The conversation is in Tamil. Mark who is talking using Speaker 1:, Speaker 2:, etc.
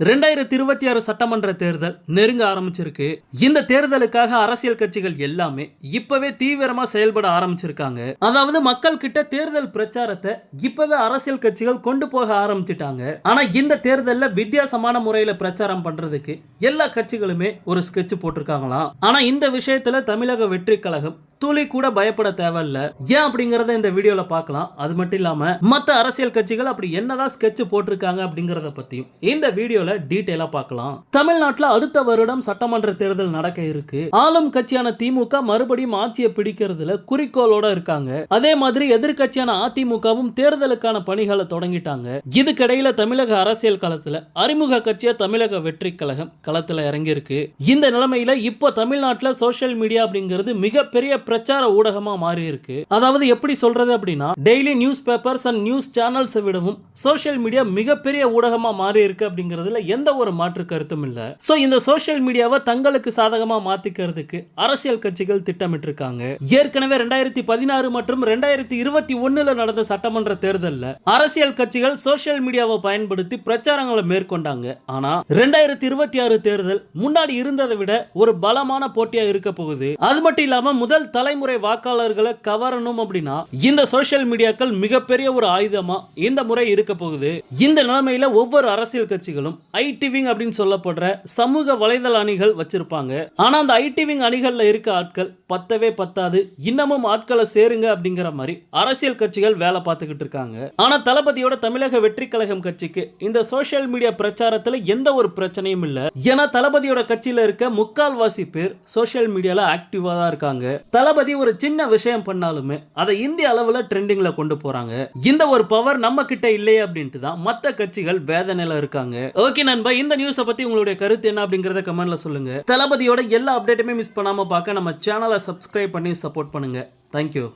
Speaker 1: 2026 சட்டமன்ற தேர்தல் நெருங்க ஆரம்பிச்சிருக்கு. இந்த தேர்தலுக்காக அரசியல் கட்சிகள் எல்லாமே இப்பவே தீவிரமா செயல்பட ஆரம்பிச்சிருக்காங்க. அதாவது மக்கள் கிட்ட தேர்தல் பிரச்சாரத்தை இப்பவே அரசியல் கட்சிகள் கொண்டு போக ஆரம்பிச்சிட்டாங்க. ஆனா இந்த தேர்தல்ல வித்தியாசமான முறையில பிரச்சாரம் பண்றதுக்கு எல்லா கட்சிகளுமே ஒரு ஸ்கெட்ச் போட்டிருக்காங்களாம். ஆனா இந்த விஷயத்துல தமிழக வெற்றி கழகம் துளி கூட பயப்பட தேவையில்ல. ஏன் அப்படிங்கறத இந்த வீடியோல பார்க்கலாம். அது மட்டும் இல்லாம மத்த அரசியல் கட்சிகள் அப்படி என்னதான் ஸ்கெட்ச் போட்டிருக்காங்க அப்படிங்கறத பத்தியும் இந்த வீடியோல டீடைலா பார்க்கலாம். தமிழ்நாட்டுல அடுத்த வருடம் சட்டமன்ற தேர்தல் நடக்க இருக்கு. ஆளும் கட்சியான திமுக மறுபடியும் ஆட்சியை பிடிக்கிறதுல குறிக்கோளோட இருக்காங்க. அதே மாதிரி எதிர்கட்சியான அதிமுகவும் தேர்தலுக்கான பணிகளை தொடங்கிட்டாங்க. இதுக்கிடையில தமிழக அரசியல் களத்துல அறிமுக கட்சியா தமிழக வெற்றி கழகம் களத்துல இறங்கி இருக்கு. இந்த நிலைமையில இப்போ தமிழ்நாட்டுல சோசியல் மீடியா அப்படிங்கிறது மிகப்பெரிய பிரச்சார ஊடகமா மாறி இருக்கு. அதாவது எப்படி சொல்றது அப்படின்னா daily news papers and news channels விடவும் சோசியல் மீடியா மிகப்பெரிய ஊடகமா மாறி இருக்கு அப்படிங்கிறதுல எந்த ஒரு மாற்று கருத்தும் இல்ல. சோ இந்த சோசியல் மீடியாவை தங்களுக்கு சாதகமா மாத்திக்கிறதுக்கு அரசியல் கட்சிகள் திட்டமிட்டு இருக்காங்க. ஏற்கனவே 2016 மற்றும் 2021 நடந்த சட்டமன்ற தேர்தல்ல அரசியல் கட்சிகள் சோசியல் மீடியாவை பயன்படுத்தி பிரச்சாரங்களை மேற்கொண்டாங்க. ஆனா 2026 தேர்தல் முன்னாடி இருந்ததை விட ஒரு பலமான போட்டியா இருக்க போகுது. அது மட்டும் இல்லாம முதல் தலைமுறை வாக்காளர்களை கவரணும் அப்படின்னா இந்த சோசியல் மீடியாக்கள் மிகப்பெரிய ஒரு ஆயுதமா இந்த முறை இருக்க போகுது. இந்த நிலைமையில ஒவ்வொரு அரசியல் கட்சிகளும் ஐடிவிங் அப்படின்னு சொல்லப்படுற சமூக வலைதள அணிகள் வச்சிருப்பாங்க. ஆனா அந்த ஐடிவிங் அணிகள்ல இருக்க ஆட்கள் பத்தவே பத்தாது, இன்னமும் ஆட்களை சேருங்க அப்படிங்கிற மாதிரி அரசியல் கட்சிகள் வேலை பார்த்துக்கிட்டு இருக்காங்க. ஆனா தளபதியோட தமிழக வெற்றி கழகம் கட்சிக்கு இந்த சோசியல் மீடியா பிரச்சாரத்துல எந்த ஒரு பிரச்சனையும் இல்ல. ஏன்னா தளபதியோட கட்சியில இருக்க முக்கால்வாசி பேர் சோசியல் மீடியால ஆக்டிவா தான் இருக்காங்க. தளபதி ஒரு சின்ன விஷயம் பண்ணாலுமே அதை இந்திய அளவுல ட்ரெண்டிங்ல கொண்டு போறாங்க. இந்த ஒரு பவர் நம்ம கிட்ட இல்லையே அப்படின்ட்டு தான் மத்த கட்சிகள் வேதனையில இருக்காங்க. ஓகே நண்பா, இந்த நியூஸை பத்தி உங்களுடைய கருத்து என்ன அப்படிங்கறத கமெண்ட்ல சொல்லுங்க. தளபதியோட எல்லா அப்டேட்டுமே மிஸ் பண்ணாம பார்க்க நம்ம சேனலை சப்ஸ்கிரைப் பண்ணி சப்போர்ட் பண்ணுங்க. தேங்க்யூ.